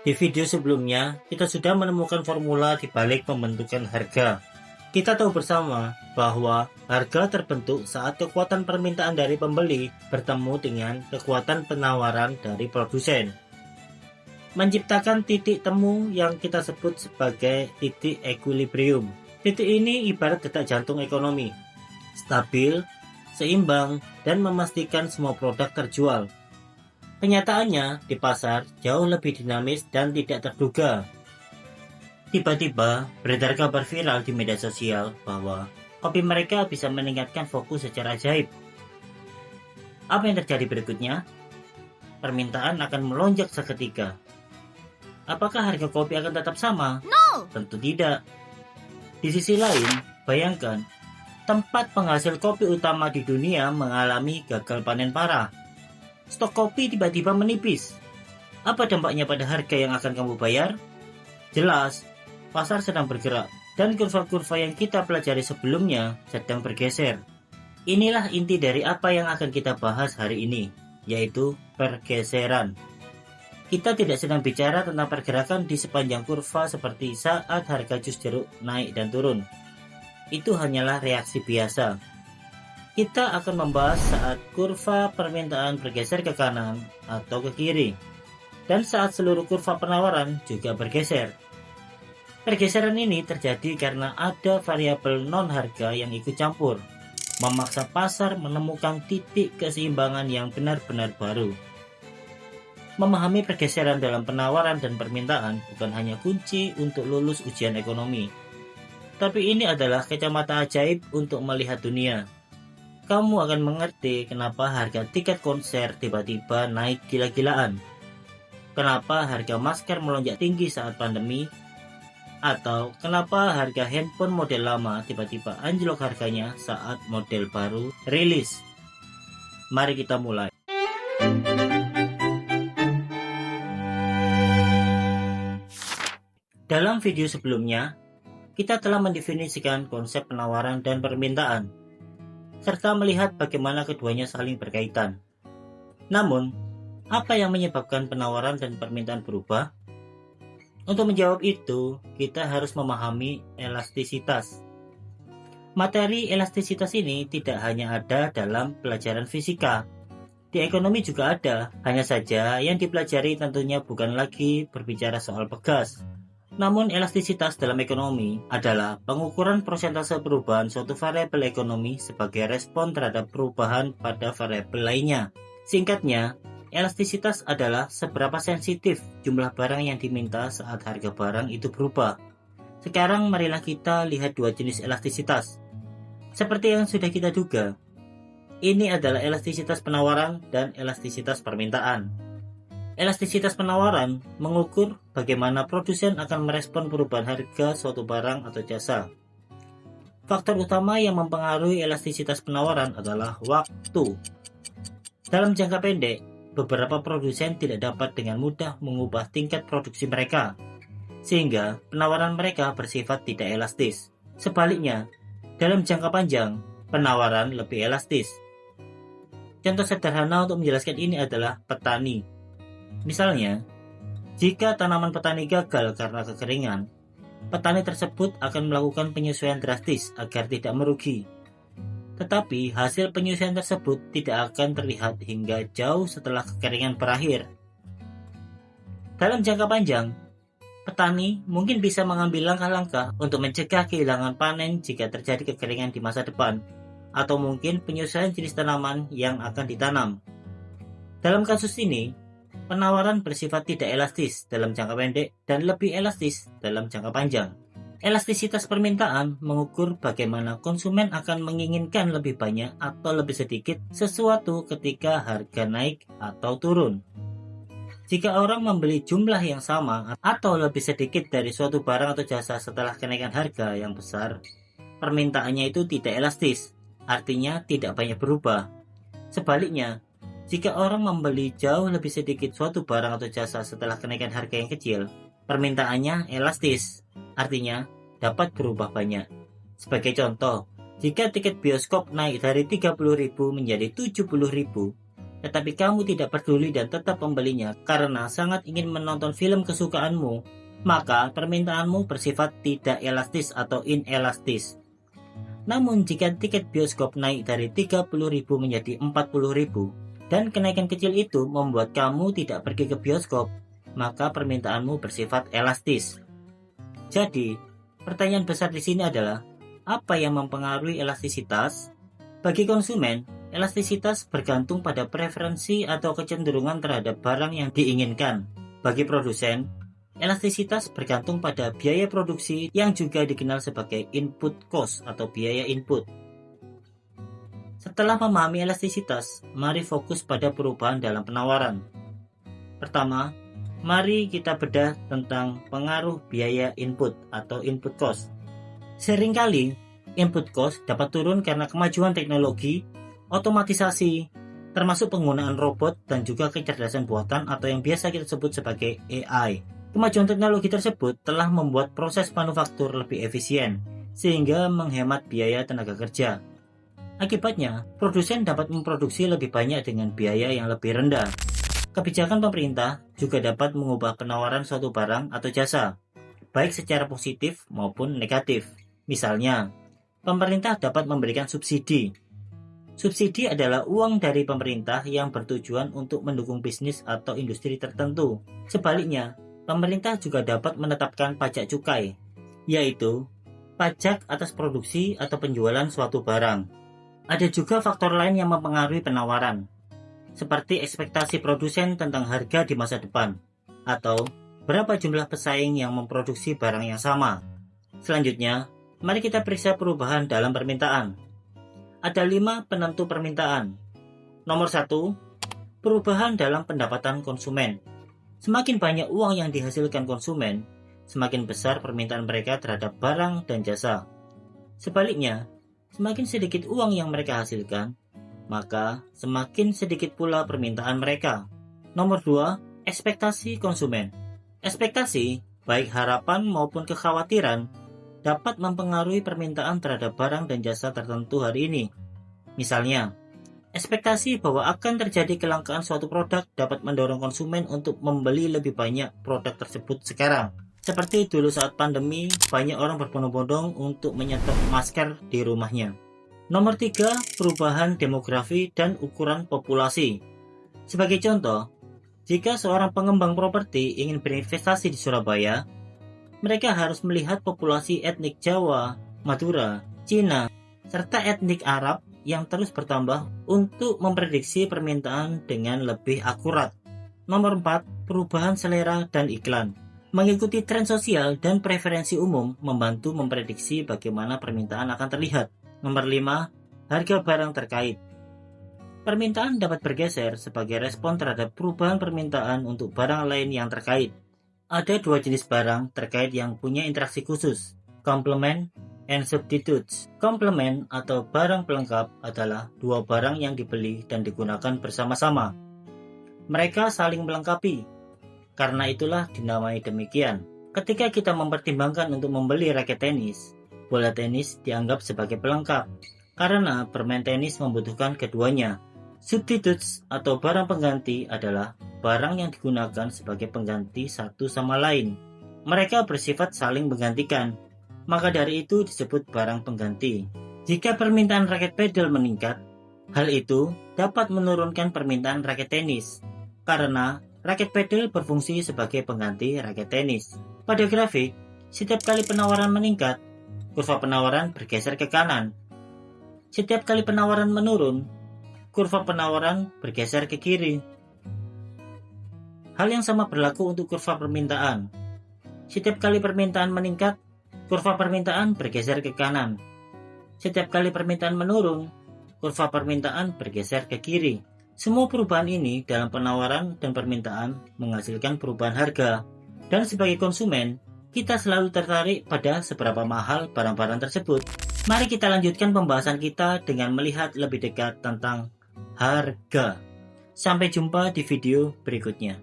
Di video sebelumnya, kita sudah menemukan formula di balik pembentukan harga. Kita tahu bersama bahwa harga terbentuk saat kekuatan permintaan dari pembeli bertemu dengan kekuatan penawaran dari produsen, menciptakan titik temu yang kita sebut sebagai titik equilibrium. Titik ini ibarat detak jantung ekonomi, stabil, seimbang, dan memastikan semua produk terjual. Kenyataannya, di pasar jauh lebih dinamis dan tidak terduga. Tiba-tiba, beredar kabar viral di media sosial bahwa kopi mereka bisa meningkatkan fokus secara ajaib. Apa yang terjadi berikutnya? Permintaan akan melonjak seketika. Apakah harga kopi akan tetap sama? No! Tentu tidak. Di sisi lain, bayangkan, tempat penghasil kopi utama di dunia mengalami gagal panen parah. Stok kopi tiba-tiba menipis. Apa dampaknya pada harga yang akan kamu bayar? Jelas, pasar sedang bergerak dan kurva-kurva yang kita pelajari sebelumnya sedang bergeser. Inilah inti dari apa yang akan kita bahas hari ini, yaitu pergeseran. Kita tidak sedang bicara tentang pergerakan di sepanjang kurva seperti saat harga jus jeruk naik dan turun. Itu hanyalah reaksi biasa. Kita akan membahas saat kurva permintaan bergeser ke kanan atau ke kiri, dan saat seluruh kurva penawaran juga bergeser. Pergeseran ini terjadi karena ada variabel non-harga yang ikut campur, memaksa pasar menemukan titik keseimbangan yang benar-benar baru. Memahami pergeseran dalam penawaran dan permintaan bukan hanya kunci untuk lulus ujian ekonomi, tapi ini adalah kacamata ajaib untuk melihat dunia. Kamu akan mengerti kenapa harga tiket konser tiba-tiba naik gila-gilaan, kenapa harga masker melonjak tinggi saat pandemi, atau kenapa harga handphone model lama tiba-tiba anjlok harganya saat model baru rilis. Mari kita mulai. Dalam video sebelumnya, kita telah mendefinisikan konsep penawaran dan permintaan, serta melihat bagaimana keduanya saling berkaitan. Namun, apa yang menyebabkan penawaran dan permintaan berubah? Untuk menjawab itu, kita harus memahami elastisitas. Materi elastisitas ini tidak hanya ada dalam pelajaran fisika. Di ekonomi juga ada, hanya saja yang dipelajari tentunya bukan lagi berbicara soal pegas. Namun elastisitas dalam ekonomi adalah pengukuran persentase perubahan suatu variabel ekonomi sebagai respon terhadap perubahan pada variabel lainnya. Singkatnya, elastisitas adalah seberapa sensitif jumlah barang yang diminta saat harga barang itu berubah. Sekarang marilah kita lihat dua jenis elastisitas. Seperti yang sudah kita duga, ini adalah elastisitas penawaran dan elastisitas permintaan. Elastisitas penawaran mengukur bagaimana produsen akan merespon perubahan harga suatu barang atau jasa. Faktor utama yang mempengaruhi elastisitas penawaran adalah waktu. Dalam jangka pendek, beberapa produsen tidak dapat dengan mudah mengubah tingkat produksi mereka, sehingga penawaran mereka bersifat tidak elastis. Sebaliknya, dalam jangka panjang, penawaran lebih elastis. Contoh sederhana untuk menjelaskan ini adalah petani. Misalnya, jika tanaman petani gagal karena kekeringan, petani tersebut akan melakukan penyesuaian drastis agar tidak merugi. Tetapi hasil penyesuaian tersebut tidak akan terlihat hingga jauh setelah kekeringan berakhir. Dalam jangka panjang, petani mungkin bisa mengambil langkah-langkah untuk mencegah kehilangan panen jika terjadi kekeringan di masa depan, atau mungkin penyesuaian jenis tanaman yang akan ditanam. Dalam kasus ini, penawaran bersifat tidak elastis dalam jangka pendek dan lebih elastis dalam jangka panjang. Elastisitas permintaan mengukur bagaimana konsumen akan menginginkan lebih banyak atau lebih sedikit sesuatu ketika harga naik atau turun. Jika orang membeli jumlah yang sama atau lebih sedikit dari suatu barang atau jasa setelah kenaikan harga yang besar, permintaannya itu tidak elastis, artinya tidak banyak berubah. Sebaliknya, jika orang membeli jauh lebih sedikit suatu barang atau jasa setelah kenaikan harga yang kecil, permintaannya elastis, artinya dapat berubah banyak. Sebagai contoh, jika tiket bioskop naik dari 30.000 menjadi 70.000, tetapi kamu tidak peduli dan tetap membelinya karena sangat ingin menonton film kesukaanmu, maka permintaanmu bersifat tidak elastis atau inelastis. Namun jika tiket bioskop naik dari 30.000 menjadi 40.000 dan kenaikan kecil itu membuat kamu tidak pergi ke bioskop, maka permintaanmu bersifat elastis. Jadi, pertanyaan besar di sini adalah, apa yang mempengaruhi elastisitas? Bagi konsumen, elastisitas bergantung pada preferensi atau kecenderungan terhadap barang yang diinginkan. Bagi produsen, elastisitas bergantung pada biaya produksi yang juga dikenal sebagai input cost atau biaya input. Setelah memahami elastisitas, mari fokus pada perubahan dalam penawaran. Pertama, mari kita bedah tentang pengaruh biaya input atau input cost. Seringkali, input cost dapat turun karena kemajuan teknologi, otomatisasi, termasuk penggunaan robot dan juga kecerdasan buatan atau yang biasa kita sebut sebagai AI. Kemajuan teknologi tersebut telah membuat proses manufaktur lebih efisien, sehingga menghemat biaya tenaga kerja. Akibatnya, produsen dapat memproduksi lebih banyak dengan biaya yang lebih rendah. Kebijakan pemerintah juga dapat mengubah penawaran suatu barang atau jasa, baik secara positif maupun negatif. Misalnya, pemerintah dapat memberikan subsidi. Subsidi adalah uang dari pemerintah yang bertujuan untuk mendukung bisnis atau industri tertentu. Sebaliknya, pemerintah juga dapat menetapkan pajak cukai, yaitu pajak atas produksi atau penjualan suatu barang. Ada juga faktor lain yang mempengaruhi penawaran, seperti ekspektasi produsen tentang harga di masa depan, atau berapa jumlah pesaing yang memproduksi barang yang sama. Selanjutnya, mari kita periksa perubahan dalam permintaan. Ada 5 penentu permintaan. Nomor 1, perubahan dalam pendapatan konsumen. Semakin banyak uang yang dihasilkan konsumen, semakin besar permintaan mereka terhadap barang dan jasa. Sebaliknya, semakin sedikit uang yang mereka hasilkan, maka semakin sedikit pula permintaan mereka. Nomor 2, ekspektasi konsumen. Ekspektasi, baik harapan maupun kekhawatiran, dapat mempengaruhi permintaan terhadap barang dan jasa tertentu hari ini. Misalnya, ekspektasi bahwa akan terjadi kelangkaan suatu produk dapat mendorong konsumen untuk membeli lebih banyak produk tersebut sekarang. Seperti dulu saat pandemi, banyak orang berbondong-bondong untuk menyetok masker di rumahnya. Nomor 3, perubahan demografi dan ukuran populasi. Sebagai contoh, jika seorang pengembang properti ingin berinvestasi di Surabaya, mereka harus melihat populasi etnik Jawa, Madura, Cina, serta etnik Arab yang terus bertambah untuk memprediksi permintaan dengan lebih akurat. Nomor 4, perubahan selera dan iklan. Mengikuti tren sosial dan preferensi umum membantu memprediksi bagaimana permintaan akan terlihat. Nomor 5, harga barang terkait. Permintaan dapat bergeser sebagai respon terhadap perubahan permintaan untuk barang lain yang terkait. Ada 2 jenis barang terkait yang punya interaksi khusus, complement and substitutes. Complement atau barang pelengkap adalah 2 barang yang dibeli dan digunakan bersama-sama. Mereka saling melengkapi. Karena itulah dinamai demikian. Ketika kita mempertimbangkan untuk membeli raket tenis, bola tenis dianggap sebagai pelengkap, karena bermain tenis membutuhkan keduanya. Substitutes atau barang pengganti adalah barang yang digunakan sebagai pengganti satu sama lain. Mereka bersifat saling menggantikan, maka dari itu disebut barang pengganti. Jika permintaan raket pedal meningkat, hal itu dapat menurunkan permintaan raket tenis, karena raket pedal berfungsi sebagai pengganti raket tenis. Pada grafik, setiap kali penawaran meningkat, kurva penawaran bergeser ke kanan. Setiap kali penawaran menurun, kurva penawaran bergeser ke kiri. Hal yang sama berlaku untuk kurva permintaan. Setiap kali permintaan meningkat, kurva permintaan bergeser ke kanan. Setiap kali permintaan menurun, kurva permintaan bergeser ke kiri. Semua perubahan ini dalam penawaran dan permintaan menghasilkan perubahan harga. Dan sebagai konsumen, kita selalu tertarik pada seberapa mahal barang-barang tersebut. Mari kita lanjutkan pembahasan kita dengan melihat lebih dekat tentang harga. Sampai jumpa di video berikutnya.